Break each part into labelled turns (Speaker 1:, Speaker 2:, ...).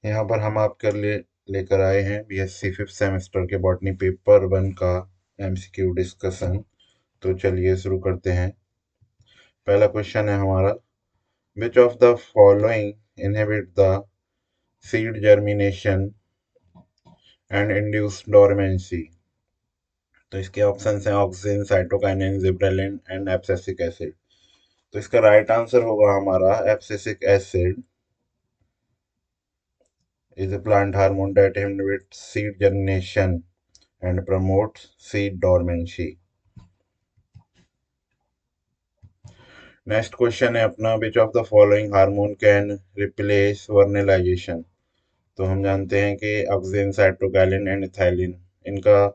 Speaker 1: यहाँ पर हम आपके लिए लेकर आए हैं बीएससी फिफ्थ सेमेस्टर के बॉटनी पेपर 1 का एमसीक्यू डिस्कशन। तो चलिए शुरू करते हैं। पहला क्वेश्चन है हमारा, which of the following inhibit the seed germination and induce dormancy. तो इसके ऑप्शन हैं auxin, cytokinin, gibberellin and abscisic acid. तो इसका राइट आंसर होगा हमारा abscisic acid is a plant hormone that inhibits seed germination and promotes seed dormancy. Next question है अपना, which of the following hormone can replace vernalization. तो हम जानते हैं कि ऑक्सिन, साइटोकाइलिन एंड इथाइलिन, इनका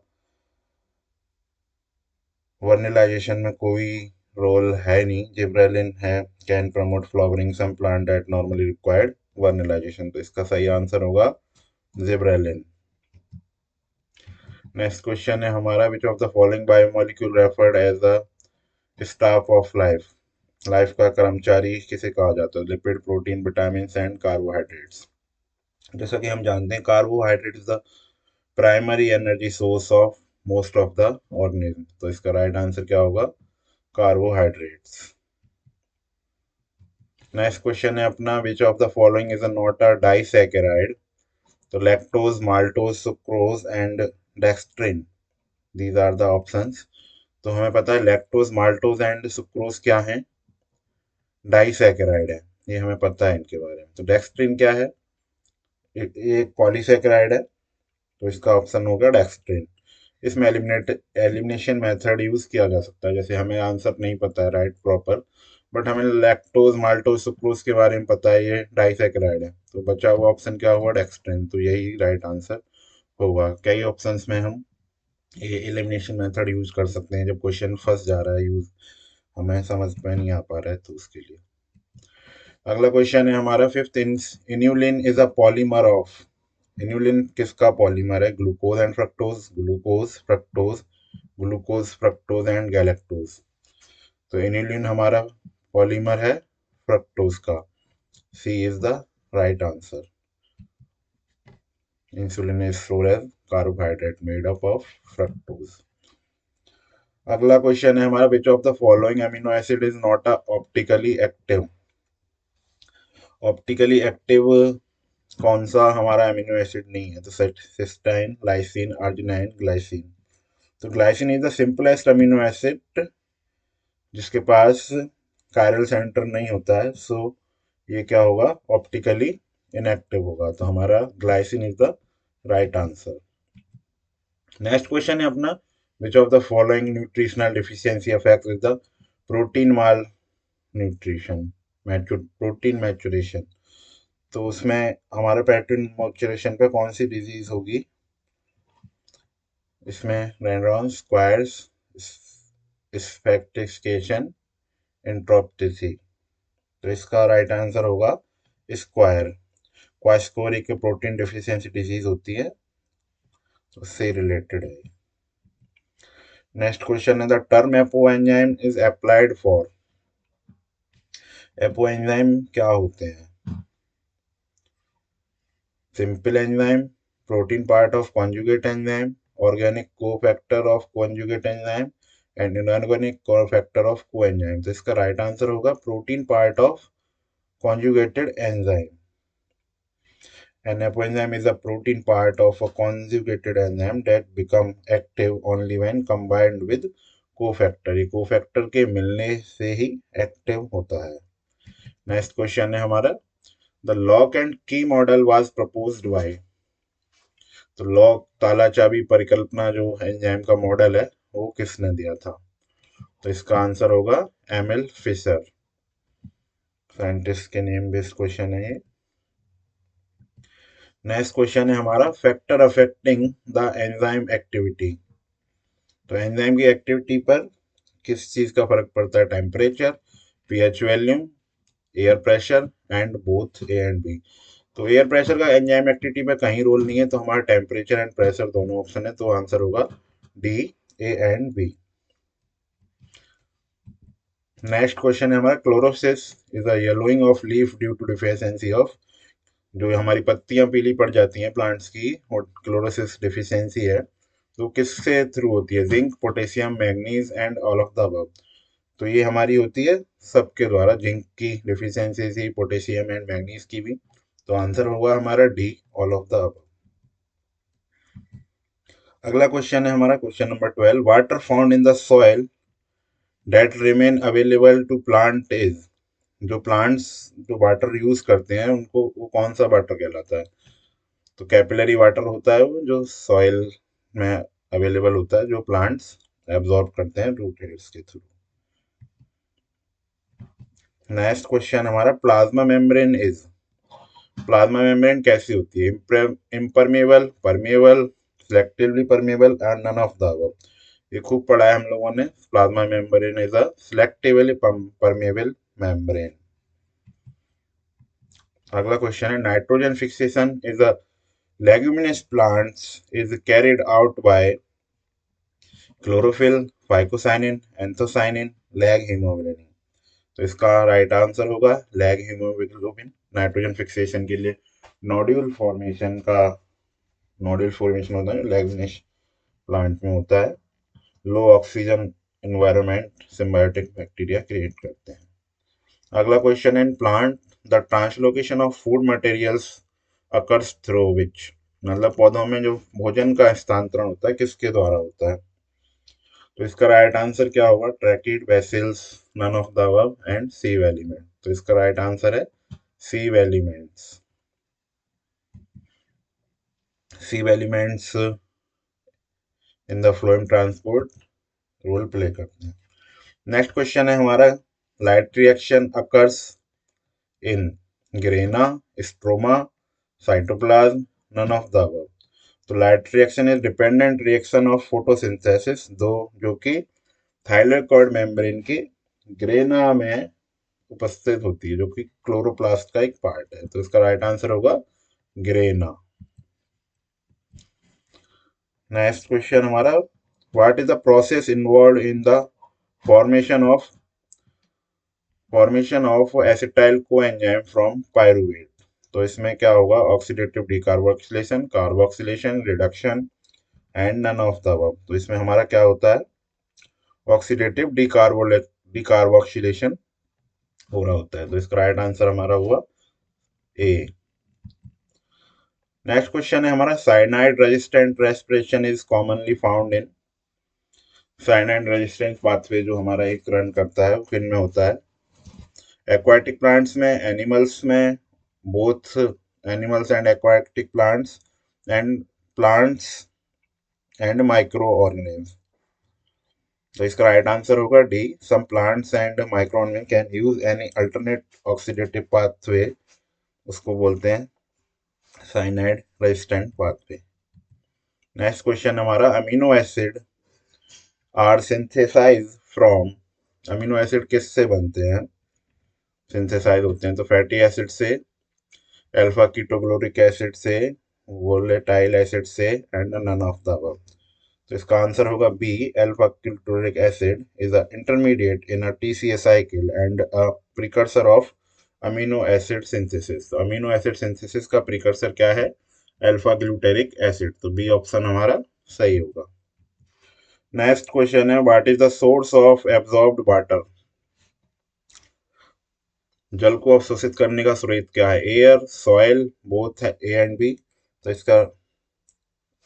Speaker 1: वर्नेलाइजेशन में कोई रोल है नहीं। जिब्रेलिन है, can promote flowering some plant that normally required vernalization. तो इसका सही आंसर होगा जिब्रेलिन। नेक्स्ट क्वेश्चन है हमारा, which of the following biomolecule referred as the staff of life. Life का कर्मचारी किसे कहा जाता है? Lipid, protein, vitamin and carbohydrates. जैसा कि हम जानते हैं, carbohydrate is the primary energy source of most of the organism. तो इसका राइट आंसर क्या होगा? कार्बोहाइड्रेट्स। नेक्स्ट क्वेश्चन है अपना, which of the following is not a disaccharide. तो lactose, maltose, sucrose and dextrin, these are the options. तो हमें पता है लैक्टोज, माल्टोज एंड सुक्रोज क्या है? डाइसैकेराइड है, ये हमें पता है इनके बारे में। तो डेक्सट्रिन क्या है? ये एक पॉलीसैकेराइड है। तो इसका ऑप्शन होगा डेक्सट्रिन। इसमें एलिमिनेशन मेथड यूज किया जा सकता है। जैसे हमें आंसर नहीं पता है राइट प्रॉपर, बट हमें लैक्टोज, माल्टोज, सुक्रोज के बारे में पता है, ये डाइसैकेराइड है। तो बचा हुआ ऑप्शन क्या हुआ? डेक्सट्रिन। तो यही राइट आंसर होगा। कई ऑप्शंस में हम ये एलिमिनेशन मेथड यूज कर सकते हैं जब क्वेश्चन फंस जा रहा है, यूज हमें समझ में नहीं आ पा रहा है, तो उसके लिए। अगला क्वेश्चन है हमारा, fifth, inulin is a polymer of. Inulin किसका पॉलीमर है? Glucose and fructose, glucose fructose, glucose fructose and galactose. तो इन्यूलिन हमारा पॉलीमर है फ्रक्टोज का। C is the right answer. Insulin is stored as carbohydrate made up of fructose. अगला question है हमारा, which of the following amino acid is not a optically active. Optically active कौन सा हमारा amino acid नहीं है? तो सिस्टाइन, लाइसिन, अर्जिनाइन, ग्लाइसिन। तो glycine is the simplest amino acid जिसके पास कायरल सेंटर नहीं होता है। सो ये क्या होगा? ऑप्टिकली इनएक्टिव होगा। तो हमारा glycine is the right answer. Next question है अपना, which of the following nutritional deficiency affect the protein mall nutrition, protein maturation. तो उसमें हमारे प्रोटीन मैचुरेशन पे कौन सी डिजीज होगी? इसमें रेनॉल्ड्स स्क्वायर्स, स्फेक्टिफिकेशन, एंट्रोप्टी। तो इसका राइट आंसर होगा स्क्वायर। क्वास्कोरी के प्रोटीन डिफिशियंसी डिजीज होती है, उससे रिलेटेड है। नेक्स्ट क्वेश्चन है, the term apo enzyme is applied for. Apo enzyme क्या होते हैं? Simple enzyme, protein part of conjugate enzyme, organic cofactor of conjugate enzyme and inorganic cofactor of coenzyme. तो इसका राइट आंसर होगा protein part of conjugated enzyme. An apoenzyme is a protein part of a conjugated enzyme that become active only when combined with cofactor. ये cofactor के मिलने से ही active होता है। Next question है हमारा, द लॉक एंड की मॉडल वाज प्रपोज्ड बाय। तो लॉक, ताला चाबी परिकल्पना जो एंजाइम का मॉडल है, वो किसने दिया था? तो इसका आंसर होगा एमएल फिशर। साइंटिस्ट के नेम बेस्ड क्वेश्चन है ये। नेक्स्ट क्वेश्चन है हमारा, factor affecting the enzyme activity. तो एंजाइम की एक्टिविटी पर किस चीज का फर्क पड़ता है? Temperature, pH value, air pressure and both A and B. तो एयर प्रेशर का एंजाइम एक्टिविटी में कहीं रोल नहीं है, तो हमारा टेम्परेचर एंड प्रेशर दोनों ऑप्शन है। तो आंसर होगा D, A and B. Next question है हमारा, chlorosis is a yellowing of leaf due to deficiency of. जो हमारी पत्तियां पीली पड़ जाती हैं प्लांट्स की और क्लोरोसिस डिफिशियंसी है, तो किससे थ्रू होती है? Zinc, potassium, manganese and all of the above. तो ये हमारी होती है सबके द्वारा, जिंक की डिफिशियंसी थी, पोटेशियम एंड मैग्नीज की भी। तो आंसर होगा हमारा D, all of the above. अगला क्वेश्चन है हमारा question number 12। Water found in the soil that remain available to plant is. जो प्लांट्स जो वाटर यूज करते हैं उनको, वो कौन सा वाटर कहलाता है? तो कैपिलरी वाटर होता है वो, जो सॉइल में अवेलेबल होता है, जो प्लांट्स एब्जॉर्ब करते हैं रूट हेड्स के थ्रू। नेक्स्ट क्वेश्चन हमारा plasma membrane is. Plasma membrane कैसी होती है? Impermeable, permeable, selectively permeable and none of the above. ये खूब पढ़ा है हम लोगों ने। Plasma membrane is a selectively permeable membrane. अगला क्वेश्चन है nitrogen fixation is a leguminous plants is carried out by chlorophyll, phycocyanin, anthocyanin, leg haemoglobin. तो इसका राइट आंसर होगा लैग हीमोग्लोबिन। नाइट्रोजन फिक्सेशन के लिए नोड्यूल फॉर्मेशन का nodule formation होता है, लैग्यूमिनस प्लांट में होता है। Low oxygen environment symbiotic bacteria create करते हैं। अगला क्वेश्चन है plant the translocation of food materials occurs through which. मतलब पौधों में जो भोजन का हस्तांतरण होता है किसके द्वारा होता है? तो इसका राइट आंसर क्या होगा? Tracheid, vessels, none of the above and sieve element. तो इसका राइट आंसर है sieve elements. Sieve elements in the phloem transport role play करते हैं। नेक्स्ट क्वेश्चन है हमारा light reaction occurs in grana, stroma, cytoplasm, none of the above. तो light reaction is dependent reaction of photosynthesis, दो जो कि thylakoid membrane की grana में उपस्थित होती है, जो कि क्लोरोप्लास्ट का एक पार्ट है। तो इसका राइट आंसर होगा ग्रेना। नेक्स्ट क्वेश्चन हमारा what is the process involve in the formation of acetyl coenzyme from pyruvate. तो इसमें क्या होगा? Oxidative decarboxylation, carboxylation, reduction and none of the above. तो इसमें हमारा क्या होता है? ऑक्सीडेटिव डिकार्बोक्सिलेशन हो रहा होता है। तो इसका राइट आंसर हमारा हुआ ए। नेक्स्ट क्वेश्चन है हमारा cyanide resistant respiration is commonly found in. Cyanide resistance pathway जो हमारा एक रन करता है वो किन में होता है? एक्वाटिक प्लांट्स में, एनिमल्स में, both animals and aquatic plants and micro organism. तो इसका राइट आंसर होगा D, some plants and micro organism can use any alternate oxidative pathway, उसको बोलते हैं cyanide resistant pathway. Next question हमारा amino acid are synthesize from. Amino acid किससे बनते हैं, सिंथेसाइज होते हैं? तो फैटी एसिड से, अल्फा कीटोग्लोरिक एसिड से, वोलेटाइल एसिड से and none of the above. तो इसका आंसर होगा B, alpha ketoglutaric acid is a intermediate in a TCA cycle and a precursor of amino acid synthesis. तो amino acid synthesis का precursor क्या है? Alpha glutaric acid. तो B option हमारा सही होगा। नेक्स्ट क्वेश्चन है what is the source of absorbed water. जल को अवशोषित करने का स्रोत क्या है? एयर, सॉइल, बोथ है ए एंड बी। तो इसका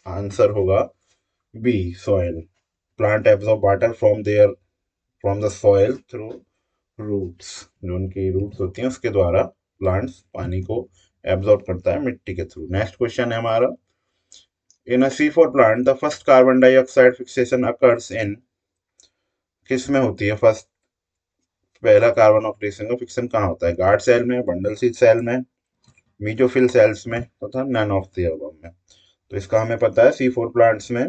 Speaker 1: आंसर होगा B, soil. Plant absorb water from the soil through roots. जो उनकी रूट्स होती हैं उसके द्वारा प्लांट्स पानी को एब्जॉर्ब करता है मिट्टी के थ्रू। नेक्स्ट क्वेश्चन है हमारा इन अ C4 plant the first carbon dioxide fixation occurs in. किस में होती है फर्स्ट, पहला कार्बन ऑक्सीजन का फिक्सन कहाँ होता है? गार्ड सेल में, बंडल सील सेल में, मीजोफिल सेल्स में तथा नन ऑफ द अबव में। तो इसका हमें पता है C4 प्लांट्स में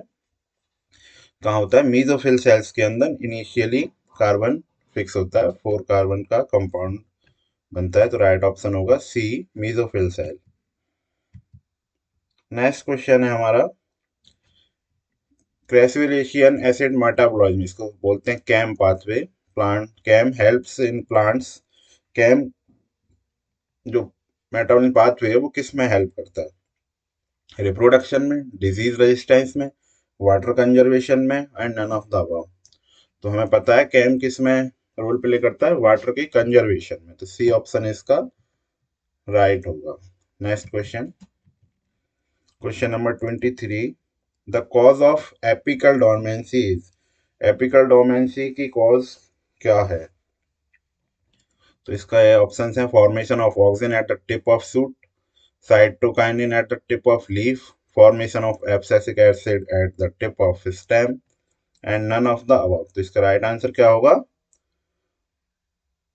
Speaker 1: कहाँ होता है? मीजोफिल सेल्स के अंदर इनिशियली कार्बन फिक्स होता है, 4 कार्बन का कंपाउंड बनता है। तो राइट ऑप्शन होगा C, mesophyll cell. Next question है हमारा क्रेसुलेशियन एसिड मेटाबॉलिज्म, इसको बोलते हैं CAM pathway. Plant CAM helps in plants. CAM जो मेटाबॉलिक पाथवे वो किस में हेल्प करता है? रिप्रोडक्शन में, डिजीज रेजिस्टेंस में, वाटर कंजर्वेशन में, and none of the above. तो हमें पता है कैम किस में रोल प्ले करता है? वाटर की कंजर्वेशन में। तो सी ऑप्शन इसका राइट होगा। Next question, question number 23, the cause of apical dormancy is. Apical dormancy की कॉज क्या है? तो इसका ऑप्शन है formation of auxin at the tip of suit, cytokinin at the tip of leaf, formation of abscisic acid at the tip of stem, and none of the above। तो इसका right answer क्या होगा?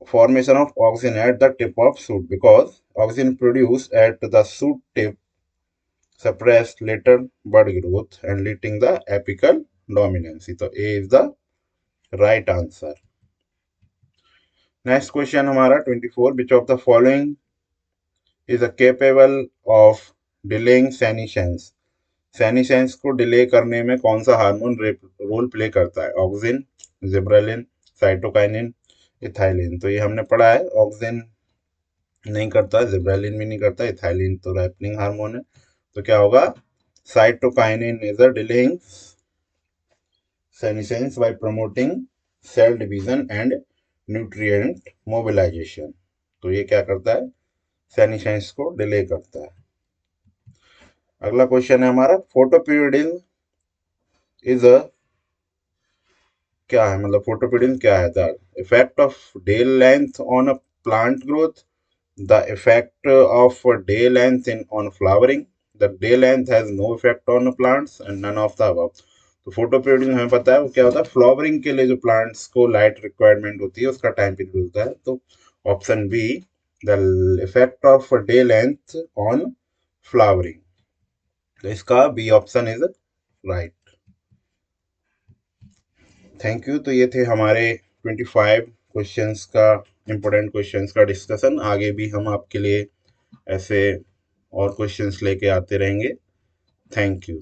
Speaker 1: Formation of auxin at the tip of shoot, because auxin produced at the shoot tip suppressed later bud growth and leading the apical dominancy। तो A is the right answer। Next question हमारा 24, which of the following is a capable of delaying senescence। Senescence को delay करने में कौन सा hormone role play करता है? Auxin, gibberellin, cytokinin, ethylene. तो ये हमने पढ़ा है, ऑक्सिन नहीं करता, जिब्रेलिन भी नहीं करता, इथाइलिन तो रैपनिंग हार्मोन है। तो क्या होगा? Cytokinin is a delaying senescence by promoting cell division and nutrient mobilization. तो ये क्या करता है? सेनिसेंस को डिले करता है। अगला क्वेश्चन है हमारा, फोटोपिरिडिन इज अ, क्या है मतलब फोटोपिडिन क्या है? The effect of day length on a plant growth, the effect of day length in on flowering, the day length has no effect on plants, and none of the above. तो फोटोपिडिन हमें पता है वो क्या होता है? फ्लावरिंग के लिए जो प्लांट्स को लाइट रिक्वायरमेंट होती है उसका टाइम पीरियड होता है। तो option B, the effect of day length on flowering. तो इसका B option is right. Thank you. तो ये थे हमारे 25 क्वेश्चंस का, इम्पोर्टेंट क्वेश्चंस का डिस्कशन। आगे भी हम आपके लिए ऐसे और क्वेश्चंस लेके आते रहेंगे। Thank you.